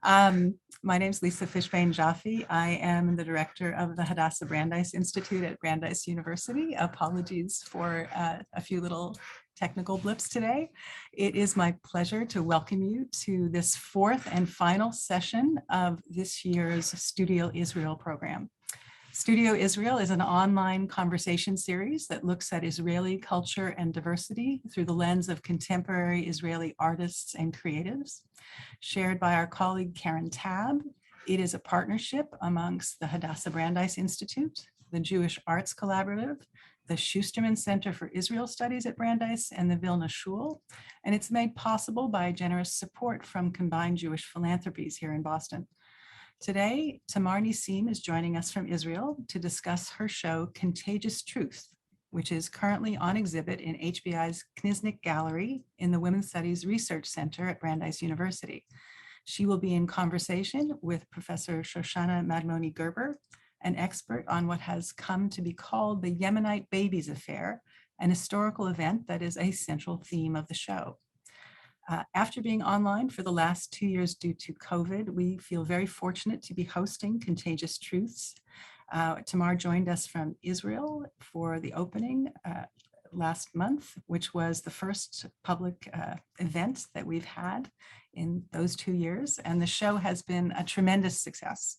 My name is Lisa Fishbane Jaffe. I am the director of the Hadassah Brandeis Institute at Brandeis University. Apologies for a few little technical blips today. It is my pleasure to welcome you to this fourth and final session of this year's Studio Israel program. Studio Israel is an online conversation series that looks at Israeli culture and diversity through the lens of contemporary Israeli artists and creatives. Shared by our colleague Karen Tabb, it is a partnership amongst the Hadassah Brandeis Institute, the Jewish Arts Collaborative, the Schusterman Center for Israel Studies at Brandeis, and the Vilna Shul, and it's made possible by generous support from combined Jewish philanthropies here in Boston. Today, Tamar Nissim is joining us from Israel to discuss her show, Contagious Truth, which is currently on exhibit in HBI's Kniznik Gallery in the Women's Studies Research Center at Brandeis University. She will be in conversation with Professor Shoshana Madmoni Gerber, an expert on what has come to be called the Yemenite Babies Affair, an historical event that is a central theme of the show. After being online for the last 2 years due to COVID, we feel very fortunate to be hosting Contagious Truths. Tamar joined us from Israel for the opening last month, which was the first public event that we've had in those 2 years, and the show has been a tremendous success.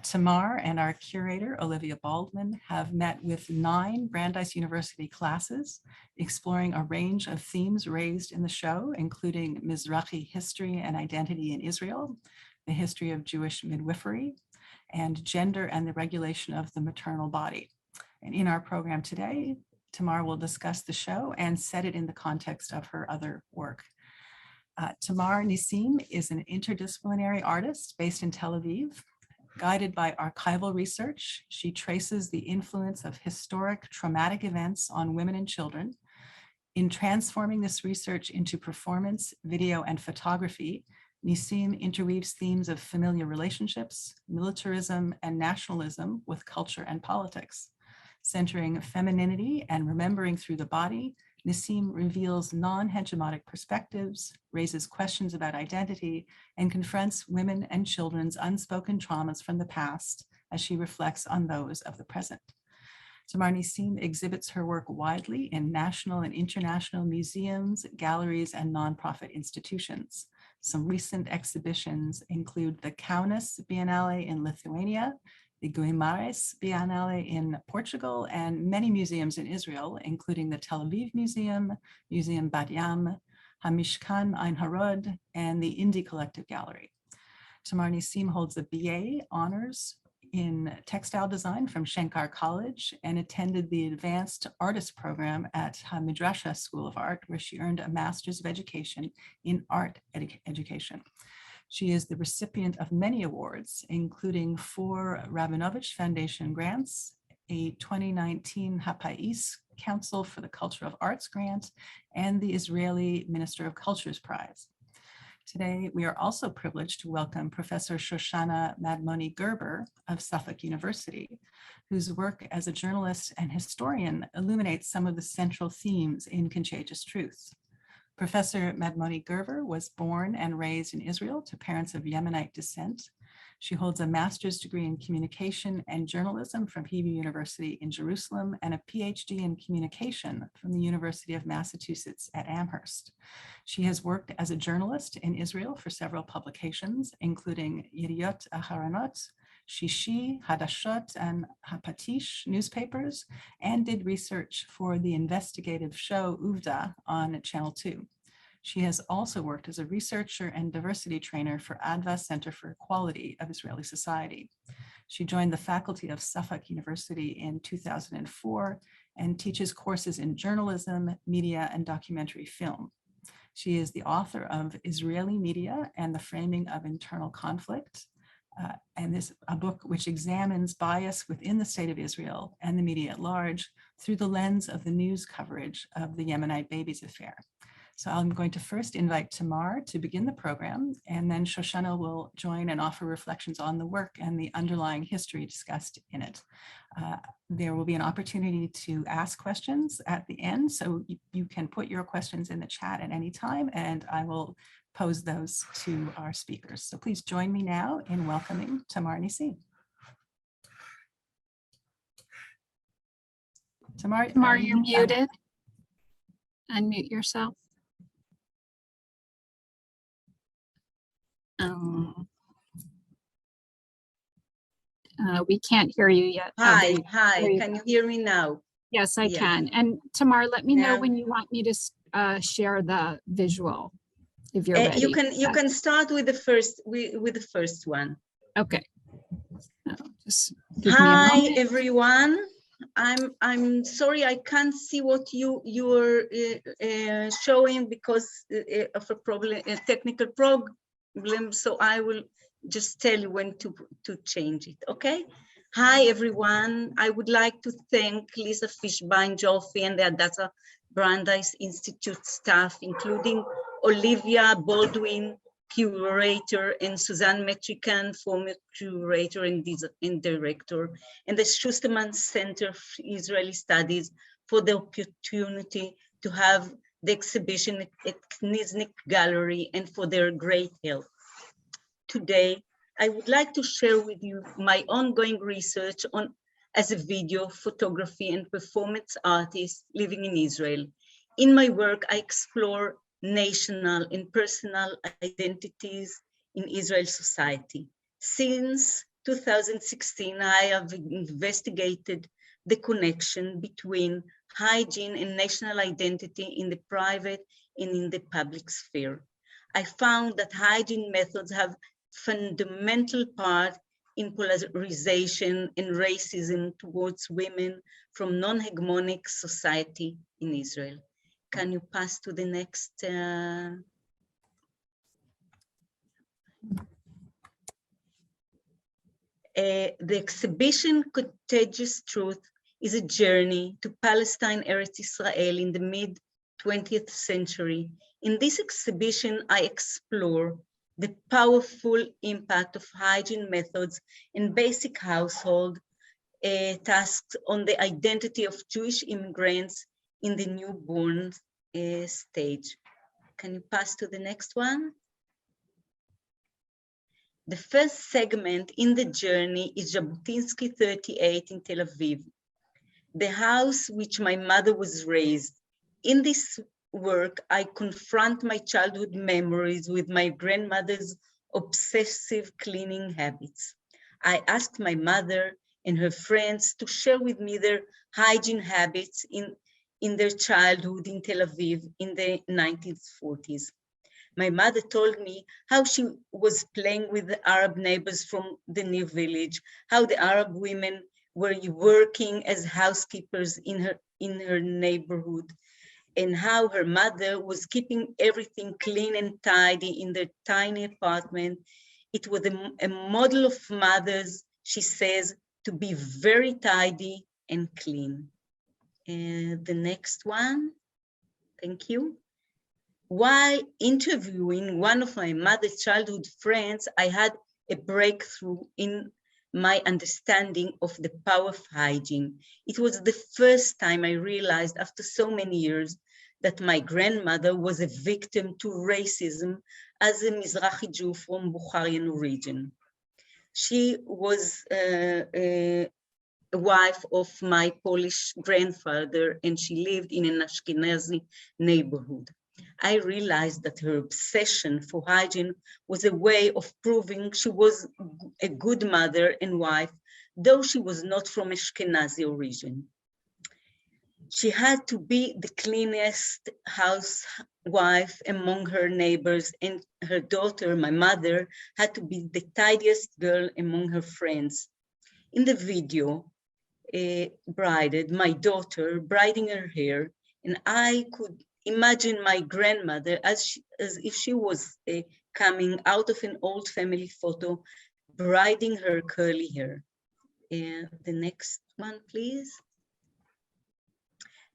Tamar and our curator, Olivia Baldwin, have met with 9 Brandeis University classes, exploring a range of themes raised in the show, including Mizrahi history and identity in Israel, the history of Jewish midwifery, and gender and the regulation of the maternal body. And in our program today, Tamar will discuss the show and set it in the context of her other work. Tamar Nissim is an interdisciplinary artist based in Tel Aviv. Guided by archival research, she traces the influence of historic traumatic events on women and children. In transforming this research into performance, video, and photography, Nissim interweaves themes of familiar relationships, militarism, and nationalism with culture and politics. Centering femininity and remembering through the body, Nissim reveals non-hegemonic perspectives, raises questions about identity, and confronts women and children's unspoken traumas from the past as she reflects on those of the present. Tamar Nissim exhibits her work widely in national and international museums, galleries, and nonprofit institutions. Some recent exhibitions include the Kaunas Biennale in Lithuania, the Guimarães Biennale in Portugal, and many museums in Israel, including the Tel Aviv Museum, Museum Bat Yam, Hamishkan Ein Harod, and the Indie Collective Gallery. Tamar Nissim holds a BA honors in textile design from Shenkar College and attended the Advanced Artist Program at HaMidrasha School of Art, where she earned a Master's of Education in Art Education. She is the recipient of many awards, including 4 Rabinovich Foundation grants, a 2019 Hapais Council for the Culture of Arts grant, and the Israeli Minister of Culture's Prize. Today, we are also privileged to welcome Professor Shoshana Madmoni Gerber of Suffolk University, whose work as a journalist and historian illuminates some of the central themes in Contagious Truth. Professor Madmoni Gerber was born and raised in Israel to parents of Yemenite descent. She holds a master's degree in communication and journalism from Hebrew University in Jerusalem and a PhD in communication from the University of Massachusetts at Amherst. She has worked as a journalist in Israel for several publications, including Yediot Aharonot, Shishi, Hadashot, and Hapatish newspapers, and did research for the investigative show Uvda on Channel 2. She has also worked as a researcher and diversity trainer for ADVA Center for Equality of Israeli Society. She joined the faculty of Suffolk University in 2004 and teaches courses in journalism, media, and documentary film. She is the author of Israeli Media and the Framing of Internal Conflict, and this a book which examines bias within the state of Israel and the media at large through the lens of the news coverage of the Yemenite Babies Affair. So I'm going to first invite Tamar to begin the program, and then Shoshana will join and offer reflections on the work and the underlying history discussed in it. There will be an opportunity to ask questions at the end, so you can put your questions in the chat at any time, and I will pose those to our speakers. So please join me now in welcoming Tamar Nissim. Tamar, you're muted. Unmute yourself. We can't hear you yet. Hi, can you hear me now? Yes, I can. And Tamar, let me know Now- when you want me to share the visual, if you're ready. You can start with the first one. Okay. Just give me a Hi moment. everyone. I'm sorry I can't see what you are showing because of a technical problem. So I will just tell you when to change it. Okay. Hi everyone. I would like to thank Lisa Fishbein-Joffe and the Hadassah Brandeis Institute staff, including Olivia Baldwin, curator, and Suzanne Metrican, former curator and director, and the Schusterman Center for Israeli Studies for the opportunity to have the exhibition at Kniznik Gallery and for their great help. Today, I would like to share with you my ongoing research as a video, photography, and performance artist living in Israel. In my work, I explore national and personal identities in Israel society. Since 2016, I have investigated the connection between hygiene and national identity in the private and in the public sphere. I found that hygiene methods have fundamental part in polarization and racism towards women from non-hegemonic society in Israel. Can you pass to the next? The exhibition Contagious Truth is a journey to Palestine, Eretz Israel in the mid-20th century. In this exhibition, I explore the powerful impact of hygiene methods and basic household tasks on the identity of Jewish immigrants in the newborn stage. Can you pass to the next one? The first segment in the journey is Jabotinsky 38 in Tel Aviv, the house which my mother was raised. In this work, I confront my childhood memories with my grandmother's obsessive cleaning habits. I asked my mother and her friends to share with me their hygiene habits in their childhood in Tel Aviv in the 1940s. My mother told me how she was playing with the Arab neighbors from the new village, how the Arab women were working as housekeepers in her neighborhood, and how her mother was keeping everything clean and tidy in their tiny apartment. It was a model of mothers, she says, to be very tidy and clean. And the next one, thank you. While interviewing one of my mother's childhood friends, I had a breakthrough in my understanding of the power of hygiene. It was the first time I realized after so many years that my grandmother was a victim to racism as a Mizrahi Jew from Bukharian origin. She was a wife of my Polish grandfather, and she lived in an Ashkenazi neighborhood. I realized that her obsession for hygiene was a way of proving she was a good mother and wife, though she was not from Ashkenazi origin. She had to be the cleanest housewife among her neighbors, and her daughter, my mother, had to be the tidiest girl among her friends. In the video, my daughter braiding her hair, and I could imagine my grandmother as if she was coming out of an old family photo, braiding her curly hair. The next one, please.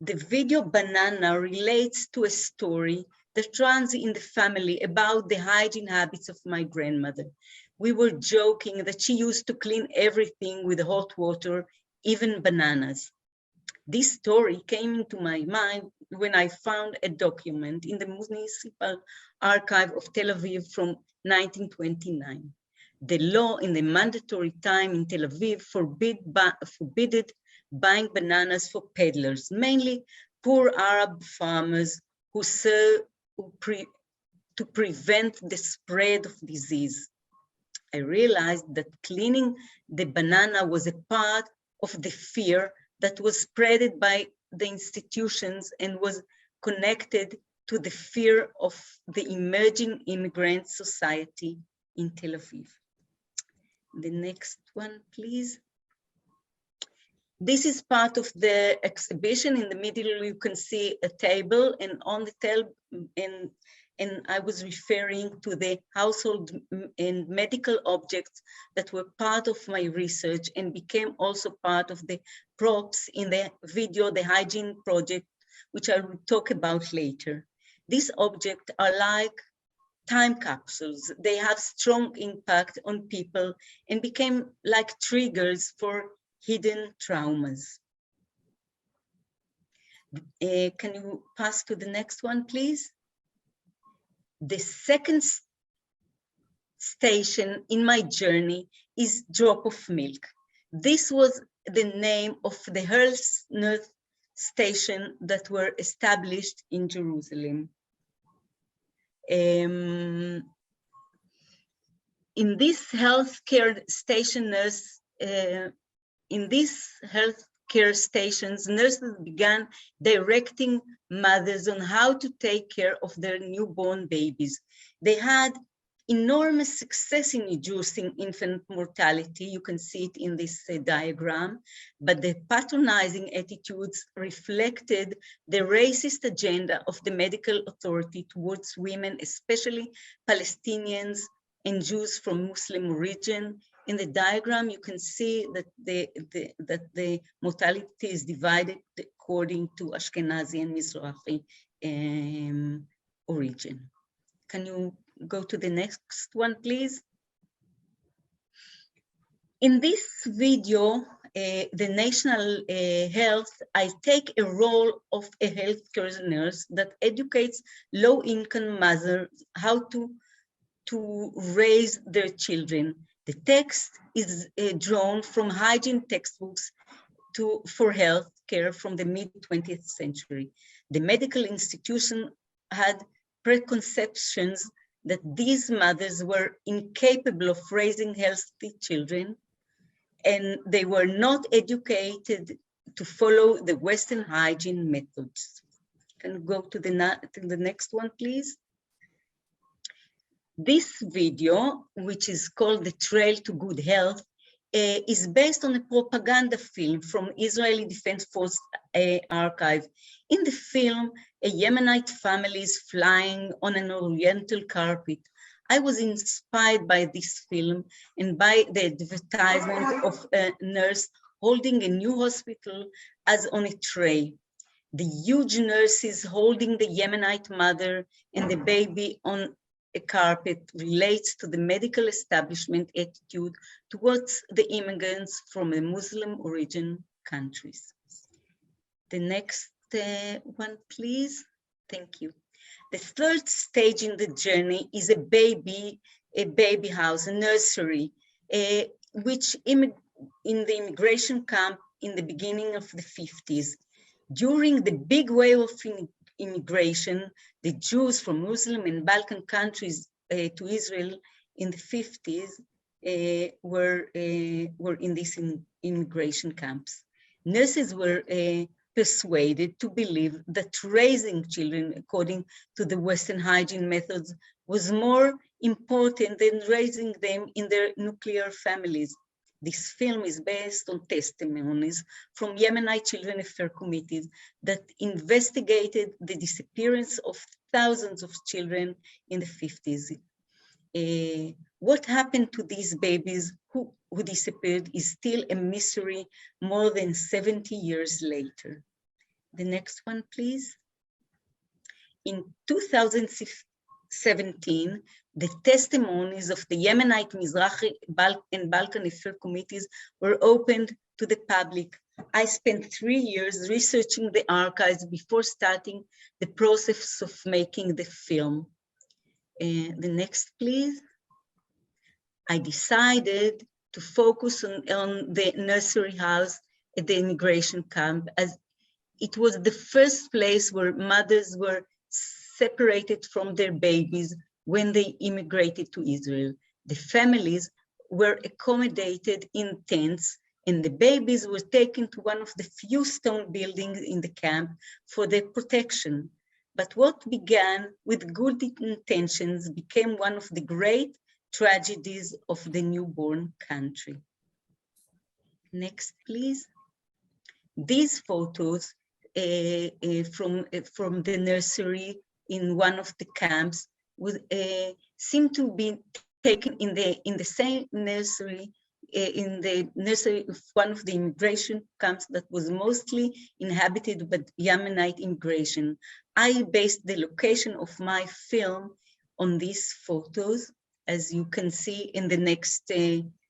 The video Banana relates to a story that runs in the family about the hygiene habits of my grandmother. We were joking that she used to clean everything with hot water, even bananas. This story came into my mind when I found a document in the Municipal Archive of Tel Aviv from 1929. The law in the mandatory time in Tel Aviv forbidden buying bananas for peddlers, mainly poor Arab farmers who serve to prevent the spread of disease. I realized that cleaning the banana was a part of the fear that was spread by the institutions and was connected to the fear of the emerging immigrant society in Tel Aviv. The next one, please. This is part of the exhibition. In the middle, you can see a table, and on the table, and I was referring to the household and medical objects that were part of my research and became also part of the props in the video, the hygiene project, which I will talk about later. These objects are like time capsules. They have strong impact on people and became like triggers for hidden traumas. Can you pass to the next one, please? The second station in my journey is Drop of Milk. This was the name of the health nurse station that were established in Jerusalem. In this healthcare station, nurses began directing mothers on how to take care of their newborn babies. They had enormous success in reducing infant mortality. You can see it in this diagram, but the patronizing attitudes reflected the racist agenda of the medical authority towards women, especially Palestinians and Jews from Muslim origin. In the diagram, you can see that the mortality is divided according to Ashkenazi and Mizrahi origin. Can you go to the next one, please? In this video, the national health, I take a role of a healthcare nurse that educates low-income mothers how to raise their children. The text is drawn from hygiene textbooks for health care from the mid-20th century. The medical institution had preconceptions that these mothers were incapable of raising healthy children, and they were not educated to follow the Western hygiene methods. Can you go to the next one, please? This video, which is called The Trail to Good Health, is based on a propaganda film from Israeli Defense Force archive. In the film, a Yemenite family is flying on an oriental carpet. I was inspired by this film and by the advertisement of a nurse holding a new hospital as on a tray. The huge nurses holding the Yemenite mother and the baby on a carpet relates to the medical establishment attitude towards the immigrants from the Muslim origin countries. The next one, please. Thank you. The third stage in the journey is a baby house, a nursery, which in the immigration camp in the beginning of the 50s. During the big wave of immigration, the Jews from Muslim and Balkan countries to Israel in the 50s were in these immigration camps. Nurses were persuaded to believe that raising children according to the Western hygiene methods was more important than raising them in their nuclear families. This film is based on testimonies from Yemenite children affair committees that investigated the disappearance of thousands of children in the 50s. What happened to these babies who disappeared is still a mystery more than 70 years later. The next one, please. In 2017, the testimonies of the Yemenite, Mizrahi, and Balkan affair committees were opened to the public. I spent 3 years researching the archives before starting the process of making the film. The next, please. I decided to focus on the nursery house at the immigration camp, as it was the first place where mothers were separated from their babies when they immigrated to Israel. The families were accommodated in tents, and the babies were taken to one of the few stone buildings in the camp for their protection. But what began with good intentions became one of the great tragedies of the newborn country. Next, please. These photos from the nursery in one of the camps seem to be taken in the same nursery, in the nursery of one of the immigration camps that was mostly inhabited by Yemenite immigration. I based the location of my film on these photos, as you can see in the next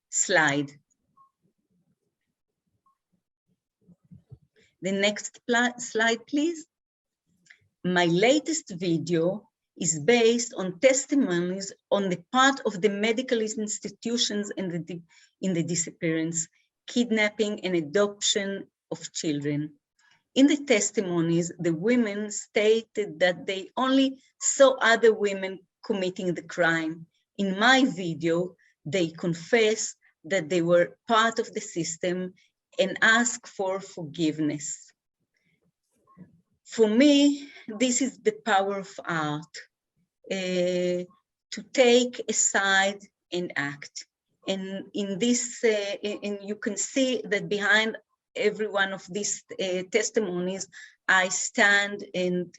slide. The next slide, please. My latest video is based on testimonies on the part of the medical institutions in the disappearance, kidnapping, and adoption of children. In the testimonies, the women stated that they only saw other women committing the crime. In my video, they confess that they were part of the system and ask for forgiveness. For me, this is the power of art, to take a side and act. And in this, and you can see that behind every one of these testimonies, I stand and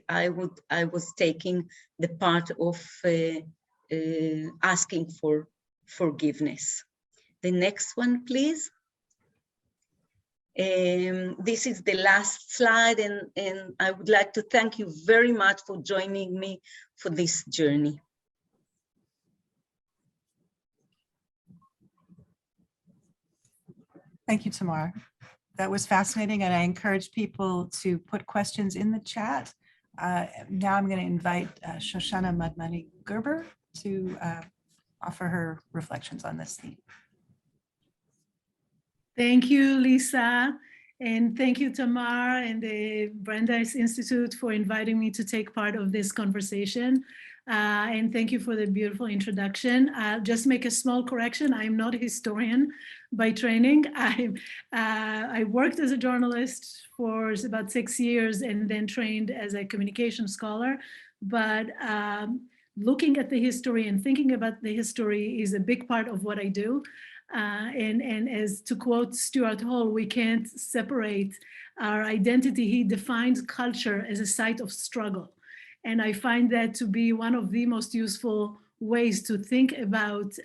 I was taking the part of asking for forgiveness. The next one, please. This is the last slide, and I would like to thank you very much for joining me for this journey. Thank you, Tamar. That was fascinating, and I encourage people to put questions in the chat. Now I'm going to invite Shoshana Madmani Gerber to offer her reflections on this theme. Thank you, Lisa, and thank you, Tamar and the Brandeis Institute for inviting me to take part of this conversation. And thank you for the beautiful introduction. I'll just make a small correction. I'm not a historian by training. I worked as a journalist for about 6 years and then trained as a communication scholar. But looking at the history and thinking about the history is a big part of what I do. And as to quote Stuart Hall, we can't separate our identity. He defines culture as a site of struggle. And I find that to be one of the most useful ways to think about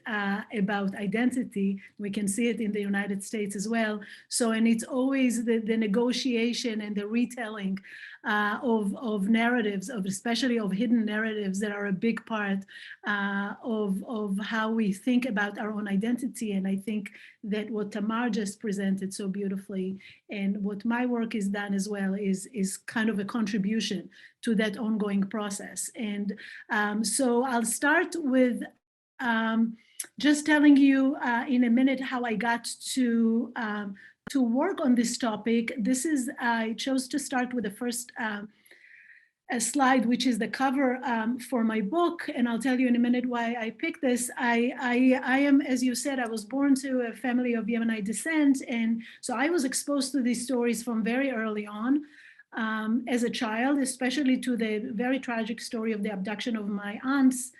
identity. We can see it in the United States as well. So, and it's always the negotiation and the retelling of narratives, especially of hidden narratives that are a big part of how we think about our own identity. And I think that what Tamar just presented so beautifully and what my work has done as well is kind of a contribution to that ongoing process. And so I'll start with just telling you in a minute how I got to work on this topic. I chose to start with the first a slide, which is the cover for my book, and I'll tell you in a minute why I picked this. I am, as you said, I was born to a family of Yemenite descent, and so I was exposed to these stories from very early on as a child, especially to the very tragic story of the abduction of my aunt's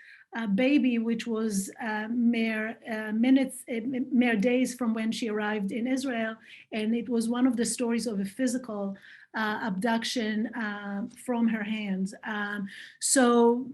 baby, which was mere days from when she arrived in Israel. And it was one of the stories of a physical abduction from her hands. So,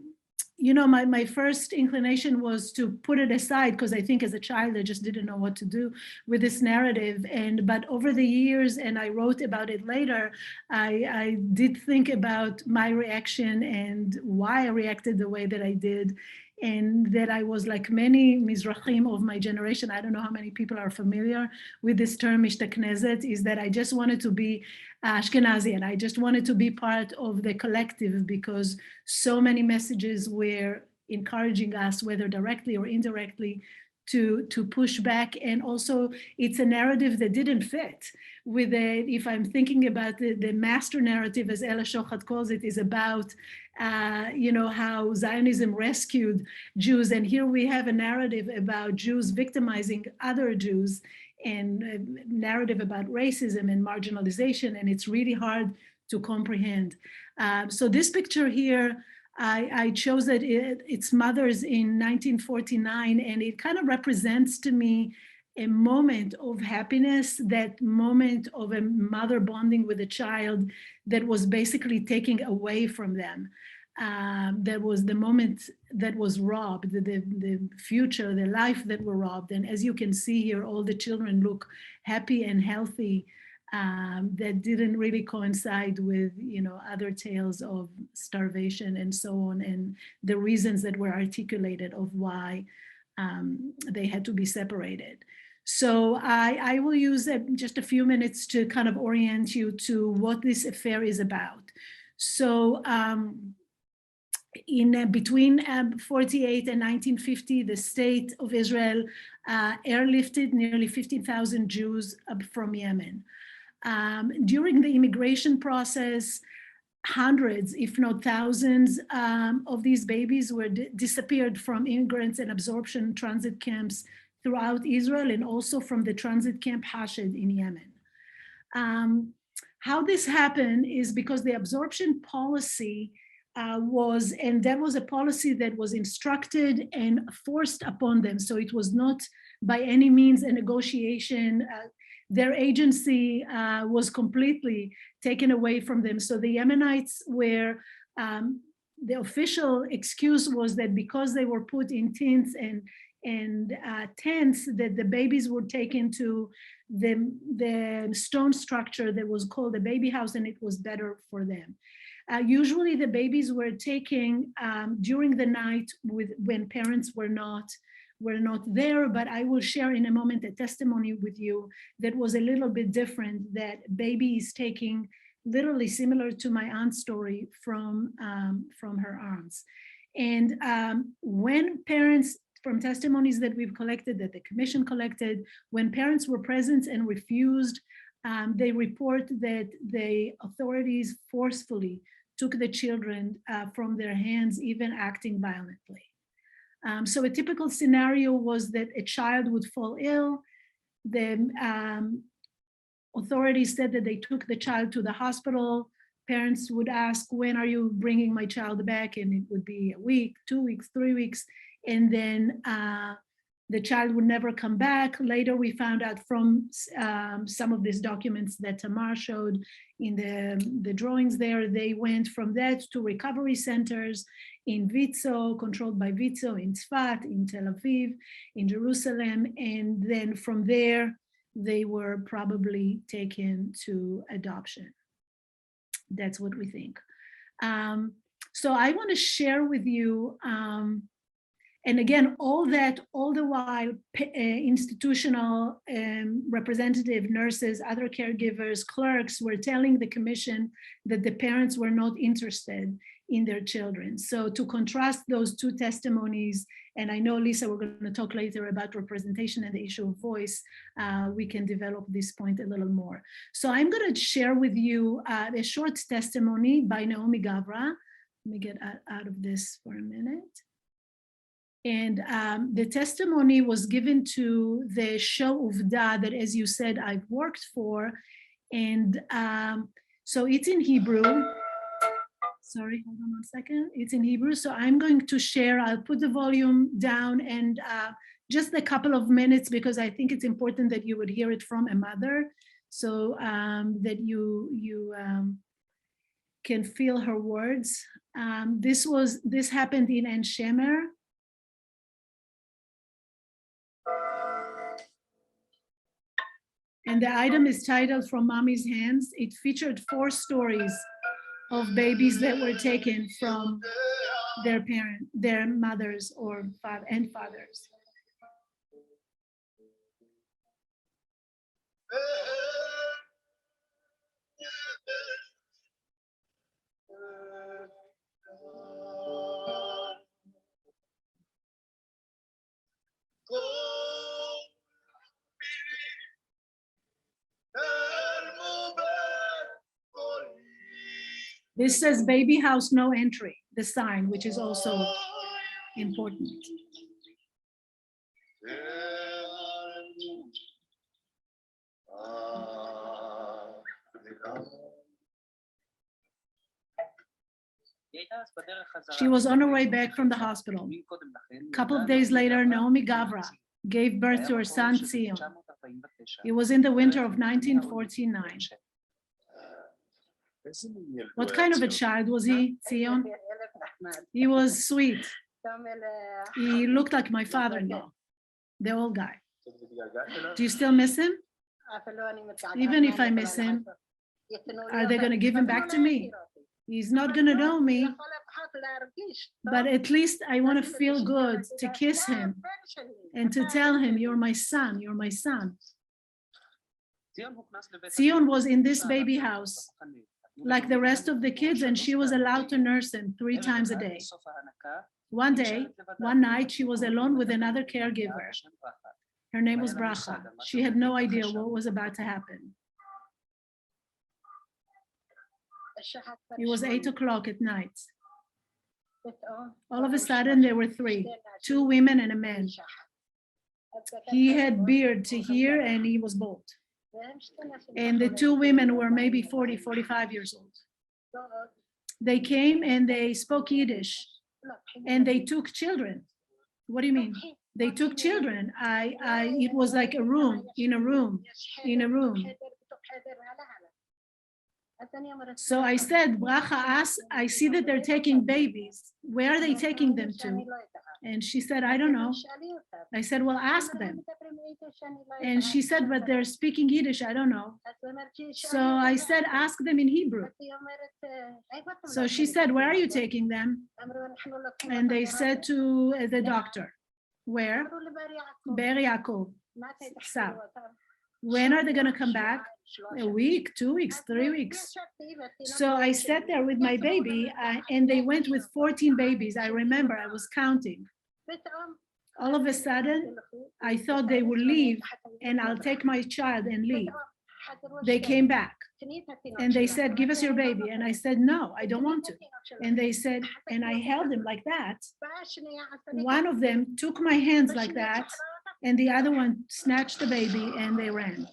you know, my first inclination was to put it aside because I think as a child, I just didn't know what to do with this narrative. But over the years, and I wrote about it later, I did think about my reaction and why I reacted the way that I did. and that I was like many Mizrahim of my generation. I don't know how many people are familiar with this term, Mishtaknezet, is that I just wanted to be Ashkenazi, and I just wanted to be part of the collective because so many messages were encouraging us, whether directly or indirectly, to push back. And also it's a narrative that didn't fit with if I'm thinking about the master narrative, as Ella Shochat calls it, is about how Zionism rescued Jews. And here we have a narrative about Jews victimizing other Jews, and a narrative about racism and marginalization, and it's really hard to comprehend. So this picture here, I chose that its mother's in 1949, and it kind of represents to me a moment of happiness, that moment of a mother bonding with a child that was basically taken away from them. That was the moment that was robbed, the future, the life that were robbed. And as you can see here, all the children look happy and healthy. That didn't really coincide with, other tales of starvation and so on, and the reasons that were articulated of why they had to be separated. So I will use just a few minutes to kind of orient you to what this affair is about. So between 48 and 1950, the state of Israel airlifted nearly 15,000 Jews from Yemen. During the immigration process, hundreds, if not thousands, of these babies were disappeared from immigrants and absorption transit camps throughout Israel, and also from the transit camp Hashed in Yemen. How this happened is because the absorption policy that was a policy that was instructed and forced upon them. So it was not by any means a negotiation. Their agency was completely taken away from them. So the Yemenites were, the official excuse was that because they were put in tents and tents, that the babies were taken to the stone structure that was called the baby house, and it was better for them. Usually the babies were taken during the night when parents were not there, but I will share in a moment a testimony with you that was a little bit different, that baby is taking literally similar to my aunt's story from her arms. And when parents, from testimonies that we've collected, that the commission collected, when parents were present and refused, they report that the authorities forcefully took the children from their hands, even acting violently. So a typical scenario was that a child would fall ill. The authorities said that they took the child to the hospital. Parents would ask, when are you bringing my child back? And it would be a week, 2 weeks, 3 weeks. And then the child would never come back. Later, we found out from some of these documents that Tamar showed in the drawings there, they went from that to recovery centers in Vitzo, controlled by Vitzo, in Tzfat, in Tel Aviv, in Jerusalem. And then from there, they were probably taken to adoption. That's what we think. So I want to share with you, and again, all the while, institutional representative nurses, other caregivers, clerks were telling the commission that the parents were not interested in their children. So to contrast those two testimonies, and I know, Lisa, we're going to talk later about representation and the issue of voice, we can develop this point a little more. So I'm going to share with you a short testimony by Naomi Gavra. Let me get out of this for a minute. And the testimony was given to the show Uvda that, as you said, I've worked for. And so it's in Hebrew. Sorry, hold on one second. It's in Hebrew. So I'm going to share, I'll put the volume down and just a couple of minutes, because I think it's important that you would hear it from a mother, so that you can feel her words. This happened in En Shemer. And the item is titled From Mommy's Hands. It featured 4 stories of babies that were taken from their mothers or fathers. This says baby house, no entry, the sign, which is also important. She was on her way back from the hospital. A couple of days later, Naomi Gavra gave birth to her son, Zion. It was in the winter of 1949. What kind of a child was he, Zion? He was sweet. He looked like my father-in-law, the old guy. Do you still miss him? Even if I miss him, are they going to give him back to me? He's not going to know me, but at least I want to feel good to kiss him and to tell him, you're my son, you're my son. Zion was in this baby house like the rest of the kids, and she was allowed to nurse him 3 times a day. One night, she was alone with another caregiver. Her name was Bracha. She had no idea what was about to happen. It was 8 o'clock at night. All of a sudden, there were 3, 2 women and a man. He had beard to here, and he was bald. And the 2 women were maybe 40, 45 years old. They came and they spoke Yiddish, and they took children. What do you mean? They took children. It was like a room, in a room, in a room. So I said, Bracha, I see that they're taking babies. Where are they taking them to? And she said, I don't know. I said, well, ask them. And she said, but they're speaking Yiddish. I don't know. So I said, ask them in Hebrew. So she said, where are you taking them? And they said to the doctor. Where? Be'er Yaakov, south. When are they going to come back? A week, 2 weeks, 3 weeks. So I sat there with my baby, and they went with 14 babies. I remember I was counting. All of a sudden, I thought they would leave, and I'll take my child and leave. They came back, and they said, give us your baby. And I said, no, I don't want to. And they said, and I held him like that. One of them took my hands like that, and the other one snatched the baby, and they ran.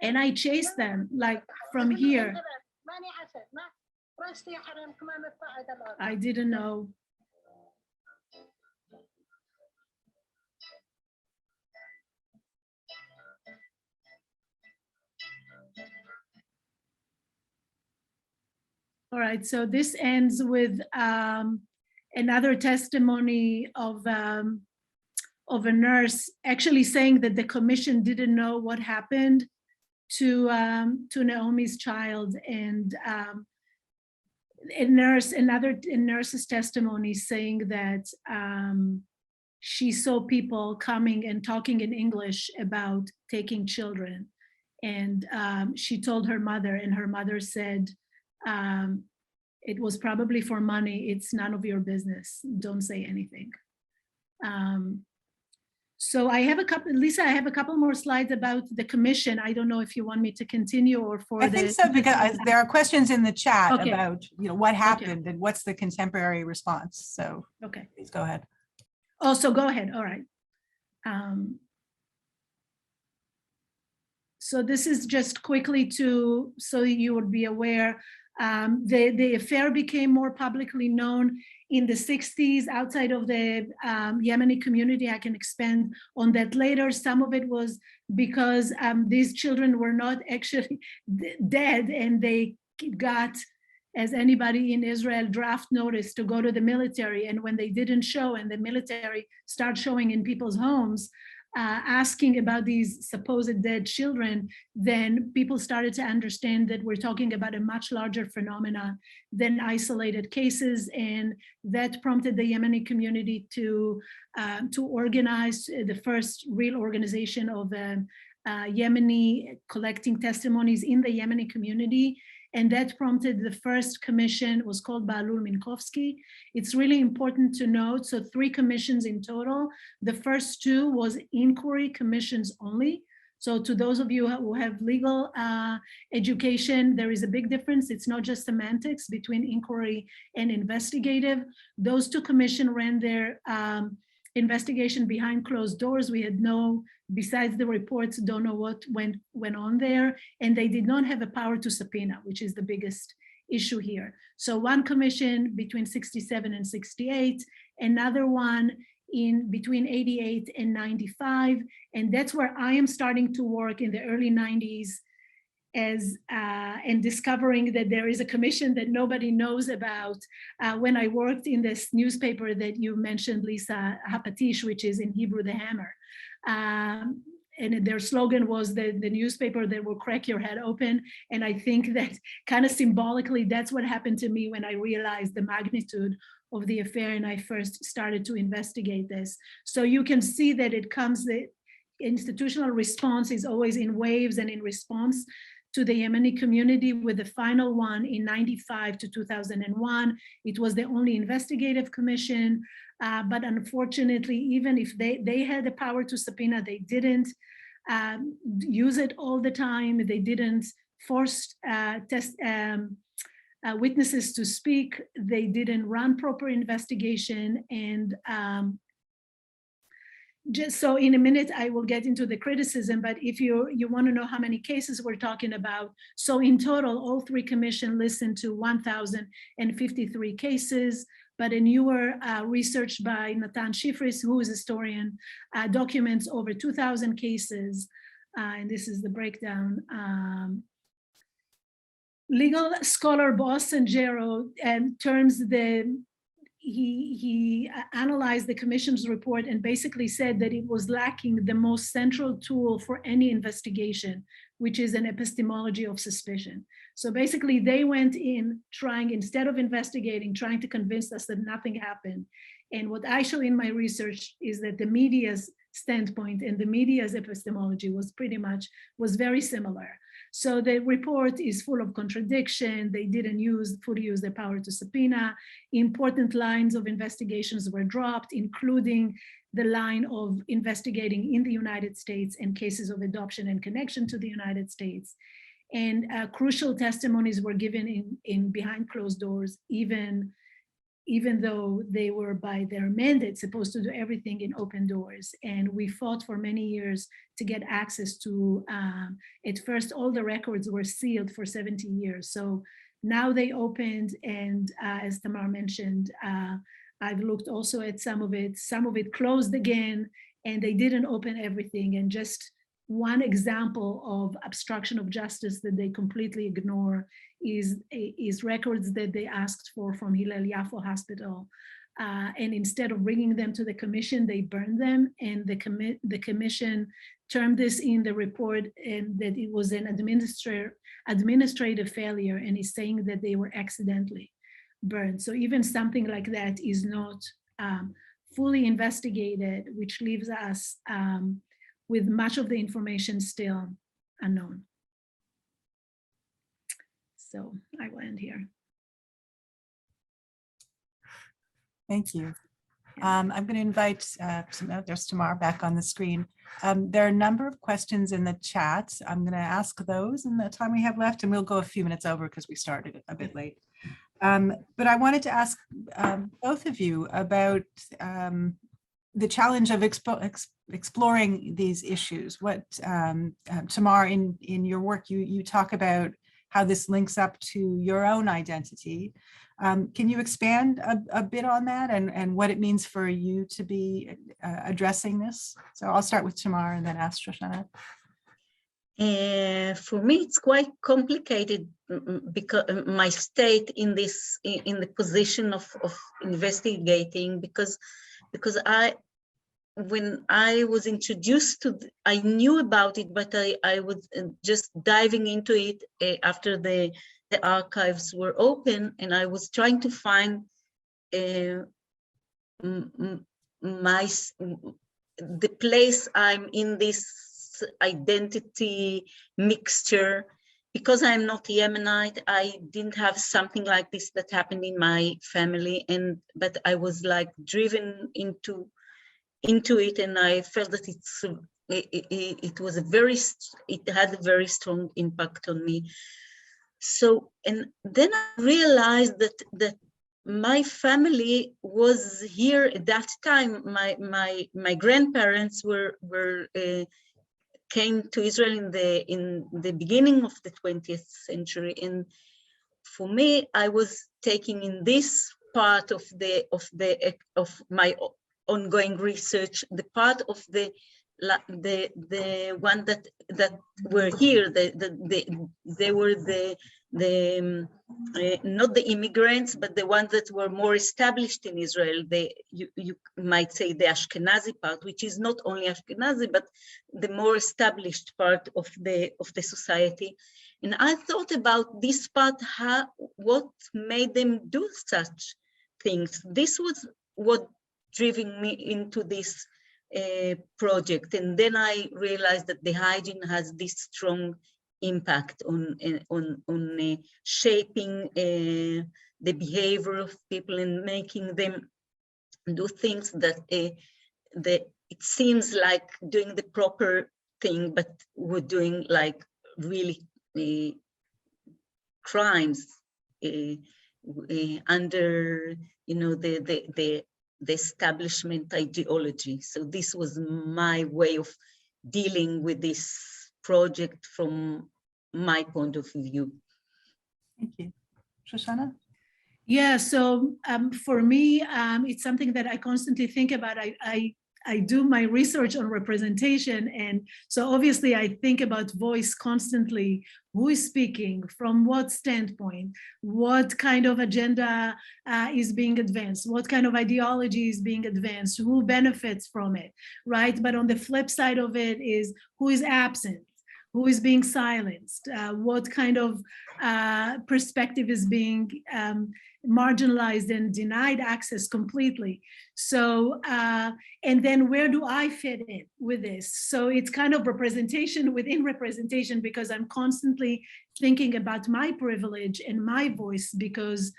And I chased them like from here. I didn't know. All right, so this ends with another testimony of a nurse actually saying that the commission didn't know what happened to Naomi's child, and a nurse's testimony saying that she saw people coming and talking in English about taking children, and she told her mother, and her mother said, it was probably for money. It's none of your business. Don't say anything. So I have a couple, Lisa, I have a couple more slides about the commission. I don't know if you want me to continue or for I think so, because there are questions in the chat Okay. about, what happened and what's the contemporary response. So Okay. please go ahead. Oh, so go ahead. All right. So this is just quickly so you would be aware. The affair became more publicly known in the 60s outside of the Yemeni community. I can expand on that later. Some of it was because these children were not actually dead, and they got, as anybody in Israel, draft notice to go to the military. And when they didn't show, and the military started showing in people's homes, asking about these supposed dead children, then people started to understand that we're talking about a much larger phenomena than isolated cases, and that prompted the Yemeni community to organize the first real organization of Yemeni collecting testimonies in the Yemeni community. And that prompted the first commission, was called Baalul Minkowski. It's really important to note, so 3 commissions in total. The first 2 was inquiry commissions only. So to those of you who have legal education, there is a big difference. It's not just semantics between inquiry and investigative. Those 2 commissions ran their investigation behind closed doors. We had no, besides the reports, don't know what went on there. And they did not have a power to subpoena, which is the biggest issue here. So one commission between 67 and 68, another one in between 88 and 95. And that's where I am starting to work in the early 90s and discovering that there is a commission that nobody knows about. When I worked in this newspaper that you mentioned, Lisa, Hapatish, which is in Hebrew, the hammer. And their slogan was the newspaper that will crack your head open. And I think that kind of symbolically, that's what happened to me when I realized the magnitude of the affair and I first started to investigate this. So you can see that it comes, the institutional response is always in waves and in response to the Yemeni community, with the final one in 95 to 2001. It was the only investigative commission, but unfortunately, even if they had the power to subpoena, they didn't use it all the time. They didn't force witnesses to speak. They didn't run proper investigation. And just so in a minute, I will get into the criticism, but if you want to know how many cases we're talking about, so in total, all 3 commissions listened to 1,053 cases, but a newer research by Natan Shifris, who is a historian, documents over 2,000 cases, and this is the breakdown. Legal scholar Boston Gero terms he analyzed the commission's report and basically said that it was lacking the most central tool for any investigation, which is an epistemology of suspicion. So basically they went in trying, instead of investigating, trying to convince us that nothing happened. And what I show in my research is that the media's standpoint and the media's epistemology was very similar. So the report is full of contradiction. They didn't fully use their power to subpoena. Important lines of investigations were dropped, including the line of investigating in the United States and cases of adoption and connection to the United States. And crucial testimonies were given in behind closed doors, even though they were by their mandate supposed to do everything in open doors. And we fought for many years to get access to, at first all the records were sealed for 70 years. So now they opened, and as Tamar mentioned, I've looked also at some of it closed again, and they didn't open everything. And just one example of obstruction of justice that they completely ignore is records that they asked for from Hillel Yafo Hospital. And instead of bringing them to the commission, they burned them. And the commission termed this in the report and that it was an administrative failure, and is saying that they were accidentally burned. So even something like that is not fully investigated, which leaves us with much of the information still unknown. So I will end here. Thank you. I'm going to invite, there's Tamar back on the screen. There are a number of questions in the chat. I'm going to ask those in the time we have left, and we'll go a few minutes over because we started a bit late. But I wanted to ask both of you about the challenge of exploring these issues. What, Tamar, in your work, you talk about how this links up to your own identity. Can you expand a bit on that and what it means for you to be addressing this? So I'll start with Tamar and then ask Shoshana. For me, it's quite complicated because my state in the position of investigating, because when I was introduced to, I knew about it, but I was just diving into it after the archives were open, and I was trying to find the place I'm in this identity mixture. Because I'm not Yemenite, I didn't have something like this that happened in my family, but I was like driven into it, and I felt that it was it had a very strong impact on me. So, and then I realized that my family was here at that time. My grandparents came to Israel in the beginning of the 20th century, and for me, I was taking in this part of my ongoing research, the part of the one that were here. They were not the immigrants, but the ones that were more established in Israel. You might say the Ashkenazi part, which is not only Ashkenazi, but the more established part of the society. And I thought about this part, what made them do such things. This was what driving me into this project. And then I realized that the hygiene has this strong impact on shaping the behavior of people and making them do things that it seems like doing the proper thing, but we're doing like really crimes under, you know, the establishment ideology. So this was my way of dealing with this project from my point of view. Thank you. Shoshana? Yeah, so for me, it's something that I constantly think about. I do my research on representation, and so obviously I think about voice constantly. Who is speaking, from what standpoint, what kind of agenda is being advanced, what kind of ideology is being advanced, who benefits from it, right? But on the flip side of it is who is absent, who is being silenced, what kind of perspective is being marginalized and denied access completely. So, and then where do I fit in with this? So it's kind of representation within representation, because I'm constantly thinking about my privilege and my voice, because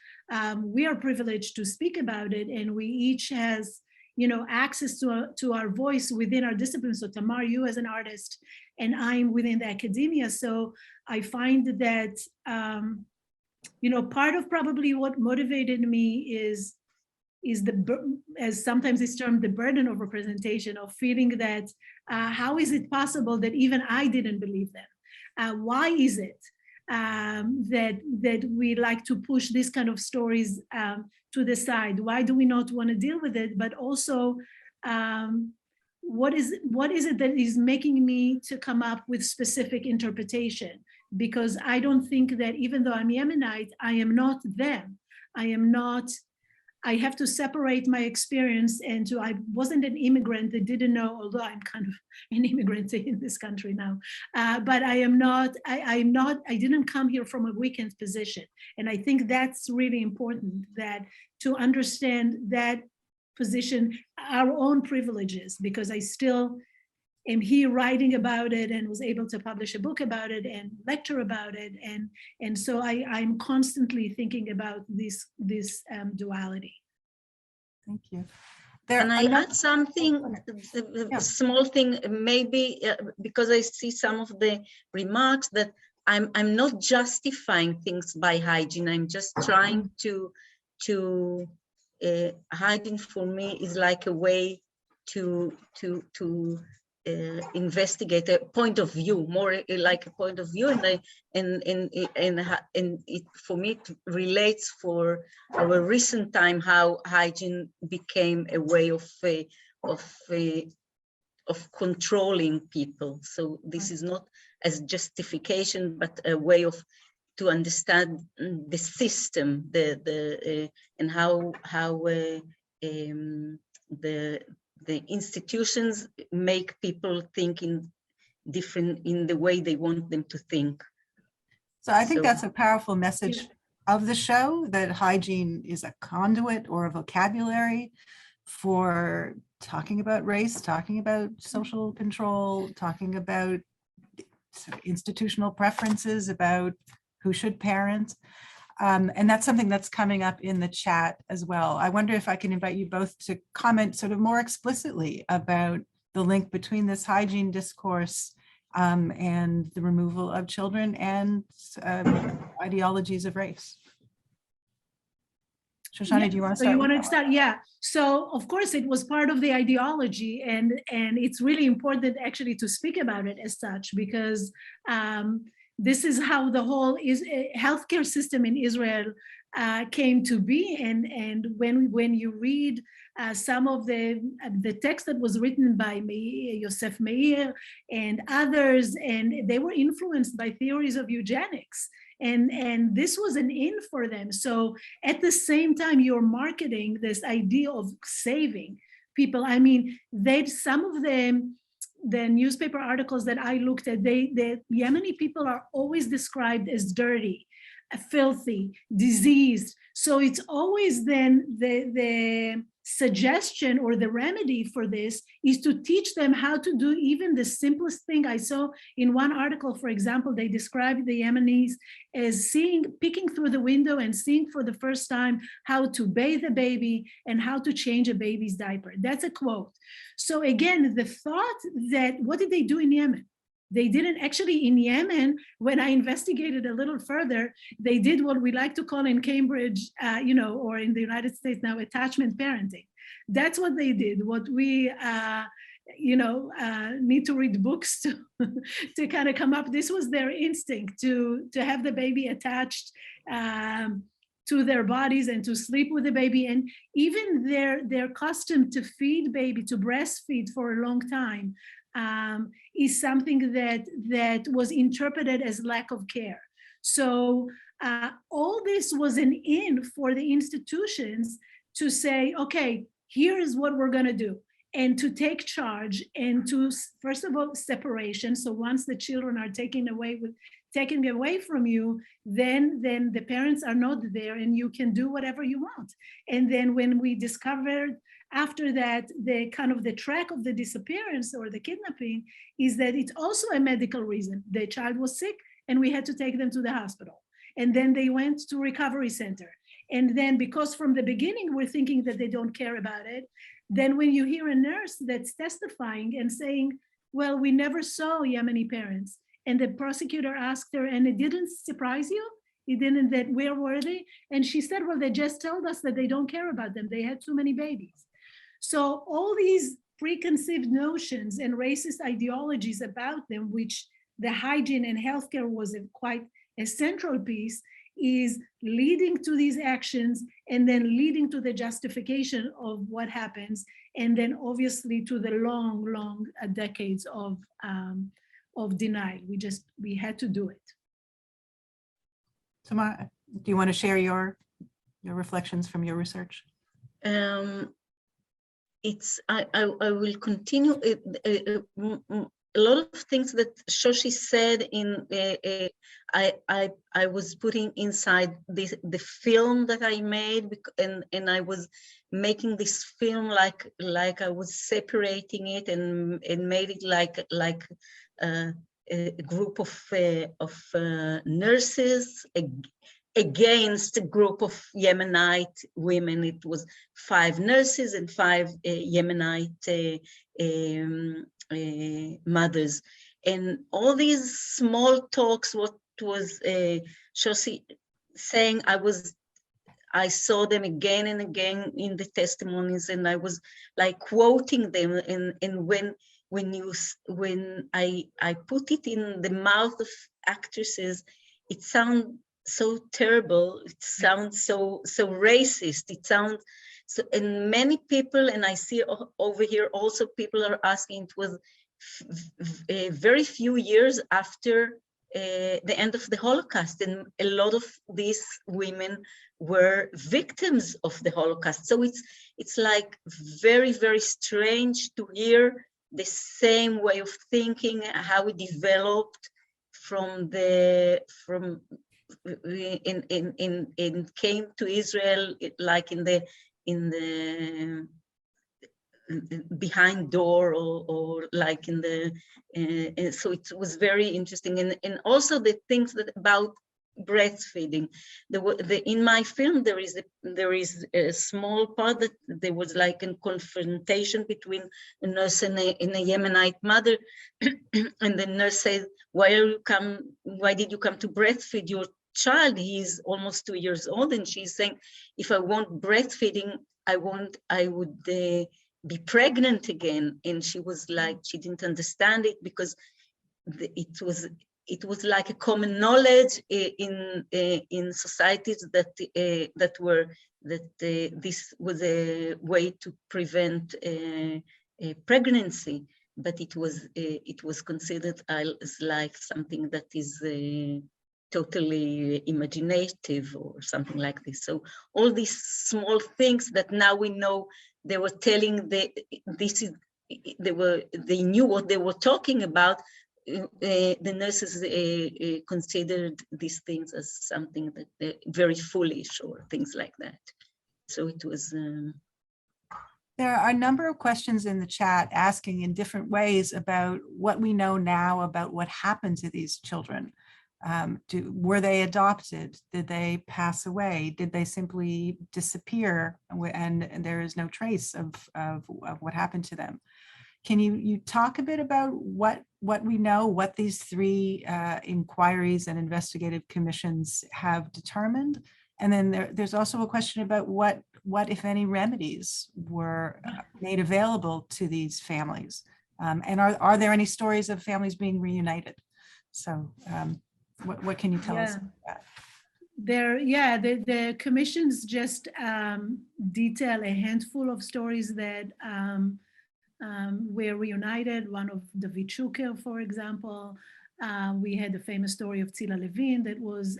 we are privileged to speak about it, and we each has, you know, access to our voice within our discipline. So Tamar, you as an artist, and I'm within the academia. So I find that, you know, part of probably what motivated me is as sometimes it's termed, the burden of representation, of feeling that how is it possible that even I didn't believe them? Why is it that we like to push this kind of stories to the side? Why do we not want to deal with it? But also, what is it that is making me to come up with specific interpretation? Because I don't think that, even though I'm Yemenite, I am not them. I have to separate my experience into, I wasn't an immigrant that didn't know, although I'm kind of an immigrant in this country now, but I didn't come here from a weakened position. And I think that's really important, that to understand that position, our own privileges, because I still am here writing about it and was able to publish a book about it and lecture about it. And so I'm constantly thinking about this duality. Thank you. And I add something, a small thing, maybe because I see some of the remarks that I'm not justifying things by hygiene. I'm just trying to hygiene for me is like a way to investigate a point of view, more like a point of view, and it for me it relates for our recent time how hygiene became a way of controlling people. So this is not as justification, but a way to understand the system, and how the institutions make people think in the way they want them to think. So I think So- that's a powerful message of the show, that hygiene is a conduit or a vocabulary for talking about race, talking about social control, talking about sort of institutional preferences about who should parent. And that's something that's coming up in the chat as well. I wonder if I can invite you both to comment sort of more explicitly about the link between this hygiene discourse and the removal of children and ideologies of race. Shoshana, do you want to So start? you with want that to one? start? Yeah. So of course it was part of the ideology, and it's really important actually to speak about it as such, because this is how the whole healthcare system in Israel came to be. And when you read some of the text that was written by Yosef Meir and others, and they were influenced by theories of eugenics. And this was an in for them. So at the same time, you're marketing this idea of saving people. I mean, some of the newspaper articles that I looked at, the Yemeni people are always described as dirty, filthy, diseased. So it's always then the suggestion or the remedy for this is to teach them how to do even the simplest thing. I saw in one article, for example, they described the Yemenis as peeking through the window and seeing for the first time how to bathe a baby and how to change a baby's diaper. That's a quote. So again, the thought that, what did they do in Yemen? They didn't actually in Yemen, when I investigated a little further, they did what we like to call in Cambridge, or in the United States now, attachment parenting. That's what they did. What we, need to read books to kind of come up. This was their instinct to have the baby attached to their bodies and to sleep with the baby. And even their custom to feed baby, to breastfeed for a long time, is something that was interpreted as lack of care. So all this was an in for the institutions to say, okay, here's what we're going to do, and to take charge, and to, first of all, separation. So once the children are taken away from you, then the parents are not there and you can do whatever you want. And then when we discovered after that, the track of the disappearance or the kidnapping is that it's also a medical reason. The child was sick and we had to take them to the hospital. And then they went to recovery center. And then because from the beginning, we're thinking that they don't care about it. Then when you hear a nurse that's testifying and saying, well, we never saw Yemeni parents. And the prosecutor asked her, and it didn't surprise you? It didn't, that where were they? And she said, well, they just told us that they don't care about them. They had too many babies. So all these preconceived notions and racist ideologies about them, which the hygiene and healthcare was quite a central piece, is leading to these actions and then leading to the justification of what happens. And then obviously to the long decades of denial. We had to do it. Tamar, do you want to share your reflections from your research? I will continue. A lot of things that Shoshi said I was putting inside the film that I made, and I was making this film like I was separating it and made it like a group of nurses against a group of Yemenite women. It was 5 nurses and 5 Yemenite mothers. And all these small talks, what was Shoshi saying, I saw them again and again in the testimonies, and I was like quoting them. And when I put it in the mouth of actresses, it sounds so terrible. It sounds so racist. It sounds so, and many people, and I see over here also people are asking. It was very few years after the end of the Holocaust, and a lot of these women were victims of the Holocaust. So it's like very, very strange to hear the same way of thinking, how it developed came to Israel, like in the behind door, or like in the so it was very interesting. And also the things that about breastfeeding, in my film there is a small part that there was like a confrontation between a nurse and a Yemenite mother and the nurse said, why did you come to breastfeed your child? He's almost 2 years old. And she's saying, if I want breastfeeding, I would be pregnant again. And she was like, she didn't understand it, because it was like a common knowledge in societies that this was a way to prevent a pregnancy, but it was considered as like something that is totally imaginative or something like this. So all these small things that now we know, they were telling they knew what they were talking about. The nurses considered these things as something that very foolish or things like that. So it was. There are a number of questions in the chat asking in different ways about what we know now about what happened to these children. Were they adopted? Did they pass away? Did they simply disappear and there is no trace of what happened to them? Can you talk a bit about what we know, what these three inquiries and investigative commissions have determined? And then there's also a question about what, if any, remedies were made available to these families? And are there any stories of families being reunited? So what can you tell us about that? The commissions just detail a handful of stories that were reunited. One of David Shuker, for example. We had the famous story of Tzila Levin that was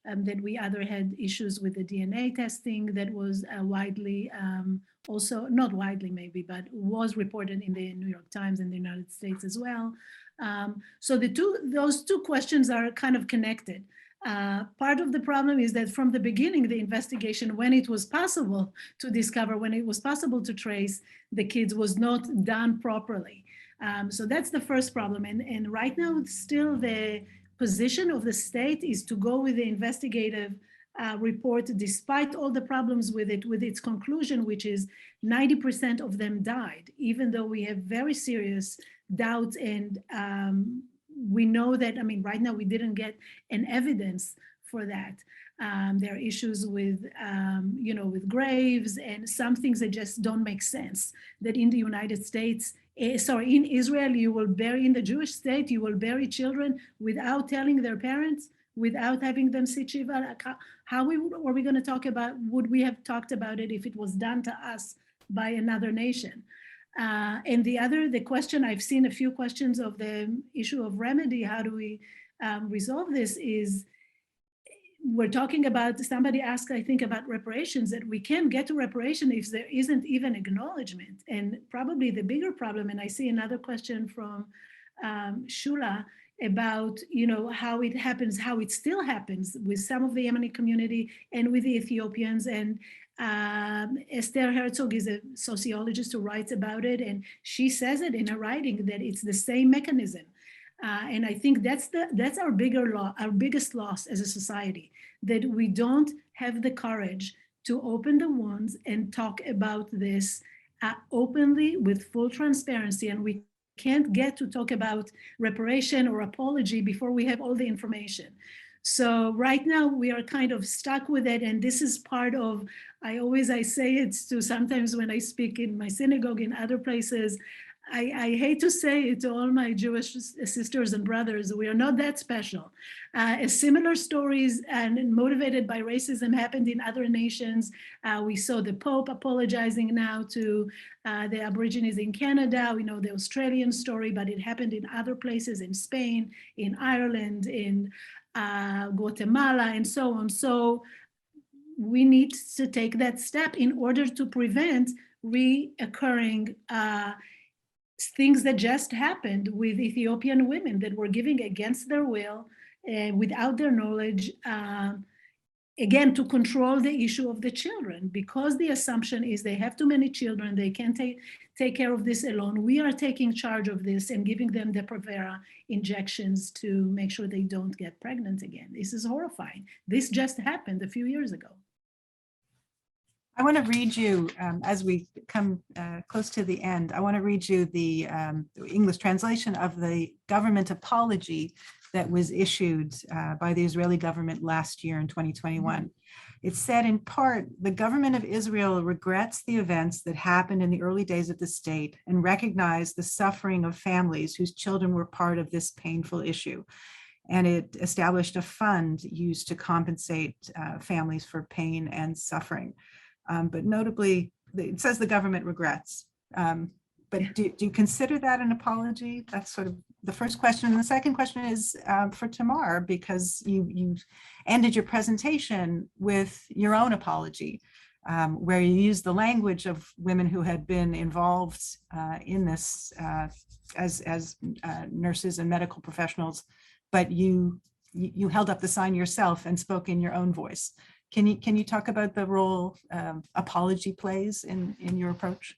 that we either had issues with the DNA testing that was widely, also not widely maybe, but was reported in the New York Times in the United States as well. So those two questions are kind of connected. Part of the problem is that from the beginning, the investigation, when it was possible to discover, when it was possible to trace the kids, was not done properly. So that's the first problem. And right now, still the position of the state is to go with the investigative report, despite all the problems with it, with its conclusion, which is 90% of them died, even though we have very serious doubts. And we know that, I mean, right now we didn't get an evidence for that. There are issues with, with graves and some things that just don't make sense, that in the United States, in Israel, you will bury, in the Jewish state, you will bury children without telling their parents, without having them sit shiva. How are we going to talk about, would we have talked about it if it was done to us by another nation? And the question, I've seen a few questions of the issue of remedy, how do we resolve this, is we're talking about, somebody asked, I think, about reparations, that we can't get to reparation if there isn't even acknowledgement. And probably the bigger problem, and I see another question from Shula about, how it happens, how it still happens with some of the Yemeni community and with the Ethiopians. And Esther Herzog is a sociologist who writes about it, and she says it in her writing that it's the same mechanism. And I think that's our biggest loss as a society, that we don't have the courage to open the wounds and talk about this openly with full transparency. And we can't get to talk about reparation or apology before we have all the information. So right now we are kind of stuck with it. And this is part of, I say it to sometimes when I speak in my synagogue, in other places, I hate to say it to all my Jewish sisters and brothers, we are not that special. Similar stories and motivated by racism happened in other nations. We saw the Pope apologizing now to the Aborigines in Canada. We know the Australian story, but it happened in other places, in Spain, in Ireland, in Guatemala, and so on. So we need to take that step in order to prevent reoccurring things that just happened with Ethiopian women that were giving against their will, without their knowledge, again, to control the issue of the children, because the assumption is they have too many children, they can't take care of this alone. We are taking charge of this and giving them the Provera injections to make sure they don't get pregnant again. This is horrifying. This just happened a few years ago. I want to read you, as we come close to the end, I want to read you the English translation of the government apology that was issued by the Israeli government last year in 2021. It said, in part, the government of Israel regrets the events that happened in the early days of the state and recognized the suffering of families whose children were part of this painful issue. And it established a fund used to compensate families for pain and suffering. But notably, it says the government regrets. But do you consider that an apology? That's sort of the first question. And the second question is for Tamar, because you ended your presentation with your own apology, where you used the language of women who had been involved in this as nurses and medical professionals, but you held up the sign yourself and spoke in your own voice. Can you talk about the role apology plays in your approach?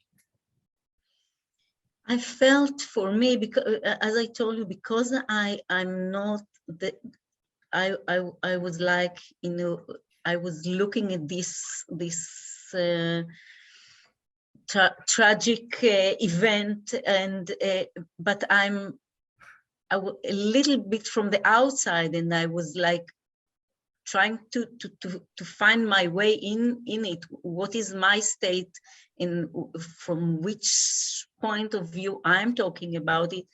I felt, for me, because as I told you, because I'm not the, I was like, I was looking at this tragic event, and but I'm a little bit from the outside, and I was like trying to find my way in it. What is my state, from which point of view I'm talking about it.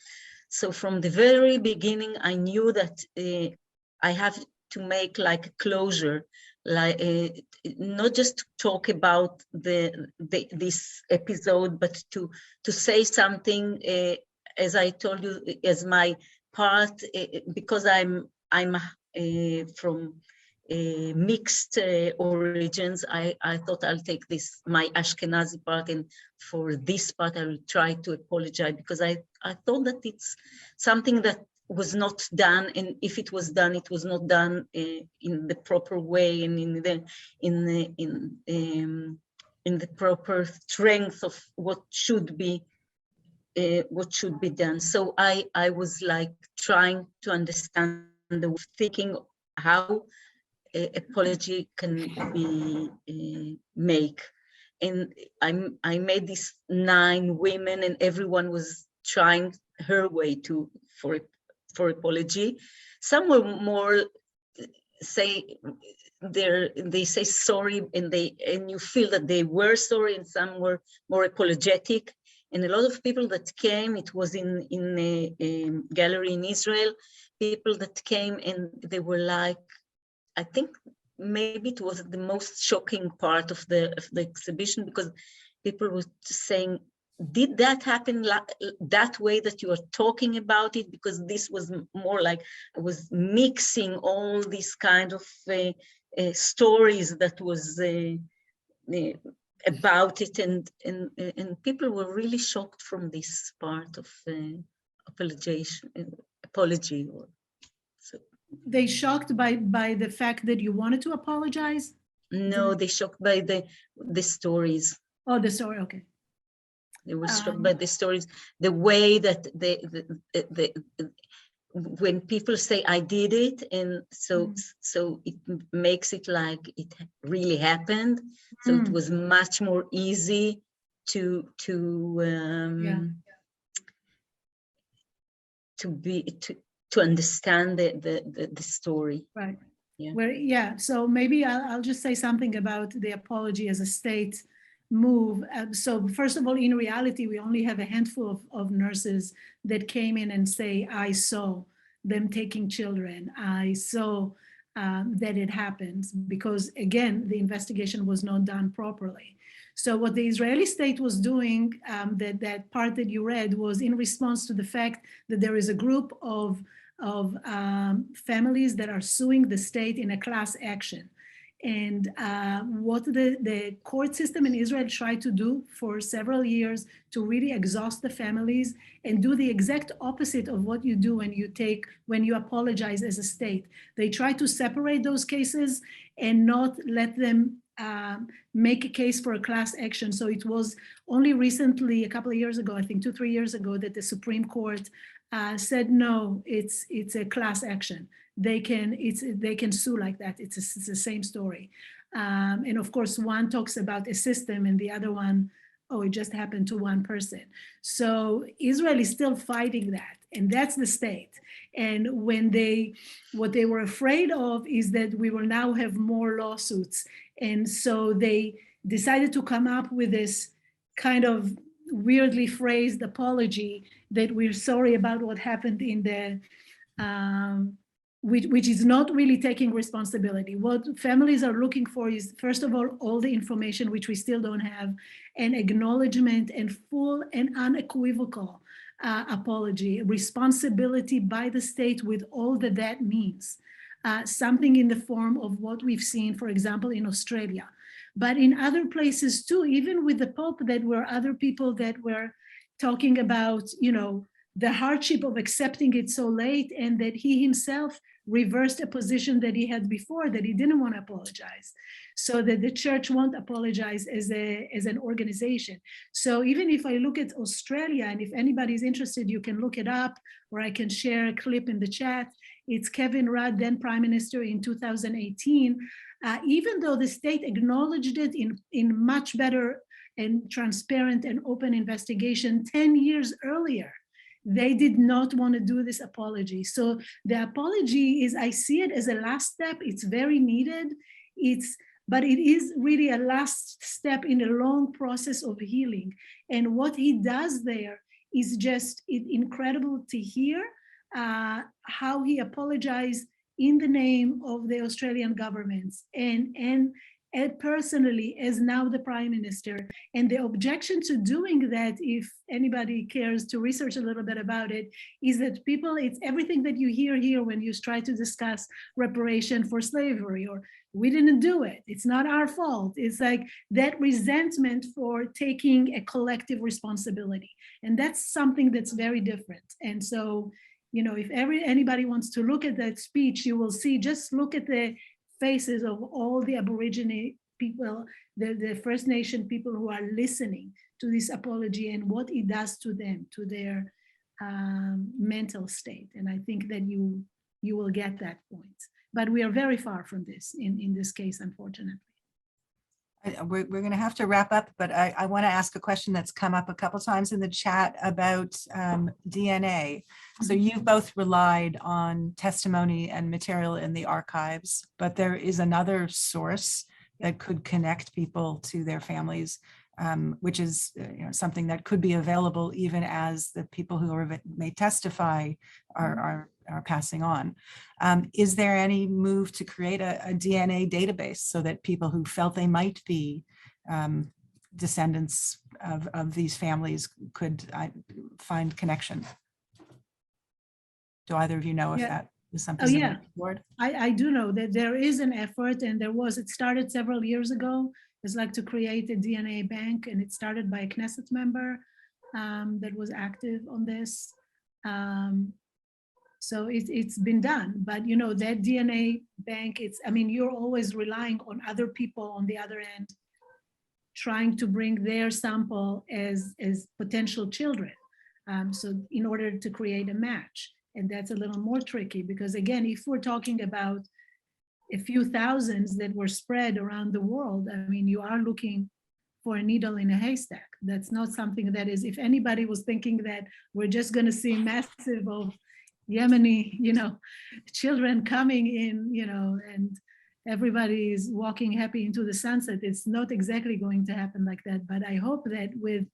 So from the very beginning, I knew that I have to make like a closure, like not just to talk about this episode, but to say something, as I told you, as my part, because I'm from mixed origins. I thought I'll take my Ashkenazi part, and for this part I will try to apologize, because I thought that it's something that was not done, and if it was done, it was not done in the proper way and in the proper strength of what should be done. So I was like trying to understand the thinking how apology can be made, and I made these 9 women, and everyone was trying her way for apology. Some were more they say sorry, and you feel that they were sorry, and some were more apologetic. And a lot of people that came, it was in a gallery in Israel, people that came and they were like, I think maybe it was the most shocking part of the exhibition, because people were saying, did that happen that way that you are talking about it? Because this was more like, I was mixing all these kind of stories that was about it, and people were really shocked from this part of apology. They shocked by the fact that you wanted to apologize? No, they shocked by the stories. Oh, the story, okay. They were shocked by the stories, the way that when people say I did it, and so it makes it like it really happened. So it was much more easy to understand the story. Right. Yeah. So maybe I'll just say something about the apology as a state move. So first of all, in reality, we only have a handful of nurses that came in and say, I saw them taking children. I saw that it happens, because again, the investigation was not done properly. So what the Israeli state was doing, that part that you read, was in response to the fact that there is a group of families that are suing the state in a class action. And what the court system in Israel tried to do for several years to really exhaust the families and do the exact opposite of what you do when you apologize as a state. They try to separate those cases and not let them make a case for a class action. So it was only recently, a couple of years ago, I think 2-3 years ago, that the Supreme Court said, no, it's a class action. They can sue like that. It's the same story. And of course, one talks about a system and the other one, oh, it just happened to one person. So Israel is still fighting that, and that's the state. And what they were afraid of is that we will now have more lawsuits. And so they decided to come up with this kind of weirdly phrased apology that we're sorry about what happened in the, which is not really taking responsibility. What families are looking for is, first of all the information, which we still don't have, and acknowledgement and full and unequivocal apology, responsibility by the state with all that means. Something in the form of what we've seen, for example, in Australia, but in other places too, even with the Pope, that were other people that were talking about, the hardship of accepting it so late, and that he himself reversed a position that he had before, that he didn't want to apologize, so that the church won't apologize as an organization. So even if I look at Australia, and if anybody's interested, you can look it up, or I can share a clip in the chat. It's Kevin Rudd, then Prime Minister in 2018. Even though the state acknowledged it in much better and transparent and open investigation 10 years earlier, they did not want to do this apology. So the apology is, I see it as a last step. It's very needed. But it is really a last step in a long process of healing. And what he does there is just incredible to hear, how he apologized in the name of the Australian government and personally as now the Prime Minister. And the objection to doing that, if anybody cares to research a little bit about it, is that it's everything that you hear here when you try to discuss reparation for slavery, or we didn't do it, it's not our fault. It's like that resentment for taking a collective responsibility. And that's something that's very different. And so, if anybody wants to look at that speech, you will see, just look at the faces of all the Aborigine people, the First Nation people who are listening to this apology and what it does to them, to their mental state. And I think that you will get that point. But we are very far from this in this case, unfortunately. We're going to have to wrap up, but I want to ask a question that's come up a couple times in the chat about DNA. So you've both relied on testimony and material in the archives, but there is another source that could connect people to their families, which is something that could be available even as the people who may testify are passing on. Is there any move to create a DNA database so that people who felt they might be descendants of these families could find connection? Do either of you know if that is something? Oh, yeah. Board? I do know that there is an effort, and it started several years ago. It's like to create a DNA bank, and it started by a Knesset member that was active on this. So it's been done, but that DNA bank, you're always relying on other people on the other end, trying to bring their sample as potential children. So in order to create a match, and that's a little more tricky, because again, if we're talking about a few thousands that were spread around the world, you are looking for a needle in a haystack. That's not something that is, if anybody was thinking that we're just going to see massive of Yemeni, children coming in, everybody is walking happy into the sunset. It's not exactly going to happen like that. But I hope that with,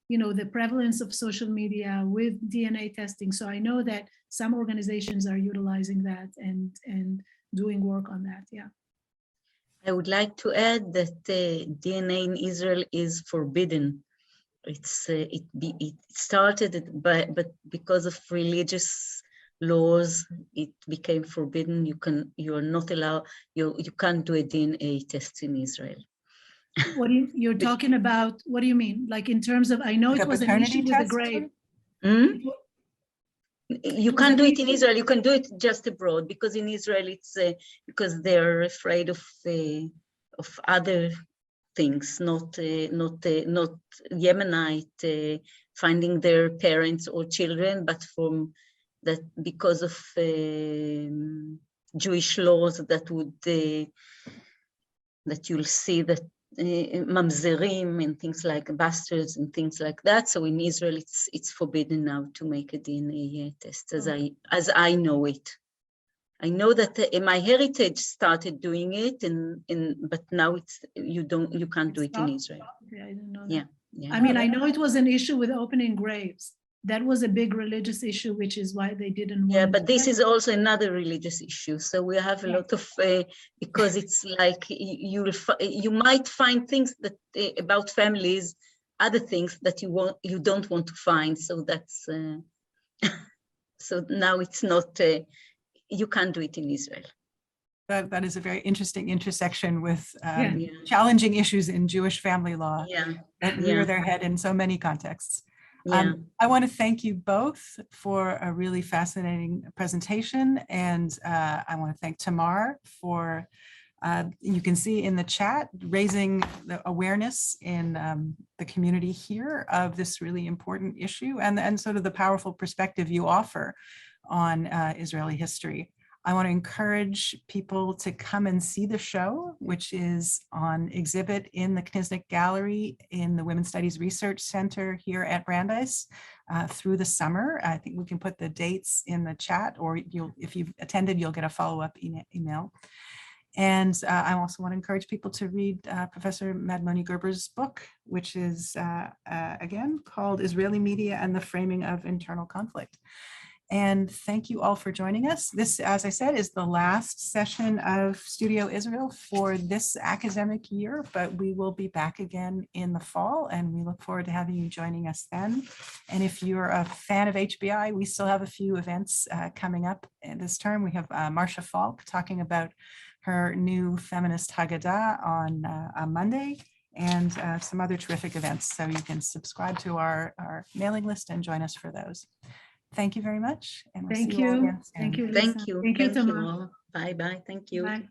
the prevalence of social media, with DNA testing, so I know that some organizations are utilizing that and doing work on that. Yeah. I would like to add that DNA in Israel is forbidden. It started, but because of religious laws, it became forbidden. You are not allowed. You can't do a DNA test in Israel. What you're talking about? What do you mean? Like in terms of, I know Like it a was an paternity issue with the test? grave. You can't do it in Israel. You can do it just abroad, because in Israel it's because they're afraid of other things, not Yemenite finding their parents or children, but from that because of Jewish laws that would that you'll see that mamzerim and things like bastards and things like that. So in Israel, it's forbidden now to make a DNA test, as I know it. I know that my heritage started doing it, but now you can't do it in Israel. Okay, I didn't know that. Yeah, yeah. I mean, I know it was an issue with opening graves. That was a big religious issue, which is why they didn't want. Yeah, but this is also another religious issue. So we have a lot of because it's like you might find things that about families, other things that you don't want to find. So that's so now it's not. You can't do it in Israel. That is a very interesting intersection with Yeah. challenging issues in Jewish family law Yeah. that rear their head in so many contexts. Yeah. I want to thank you both for a really fascinating presentation, and I want to thank Tamar for, you can see in the chat, raising the awareness in the community here of this really important issue, and sort of the powerful perspective you offer on Israeli history. I want to encourage people to come and see the show, which is on exhibit in the Knisnik Gallery in the Women's Studies Research Center here at Brandeis through the summer. I think we can put the dates in the chat, or if you've attended, you'll get a follow-up email. And I also want to encourage people to read Professor Madmoni Gerber's book, which is, again, called Israeli Media and the Framing of Internal Conflict. And thank you all for joining us. This, as I said, is the last session of Studio Israel for this academic year, but we will be back again in the fall, and we look forward to having you joining us then. And if you're a fan of HBI, we still have a few events coming up this term. We have Marcia Falk talking about her new feminist Haggadah on Monday, and some other terrific events. So you can subscribe to our mailing list and join us for those. Thank you very much. And we'll Thank see you all you. again soon. Thank you, Lisa. Thank you. Thank you, Tamar. all. Bye bye. Thank you. Bye.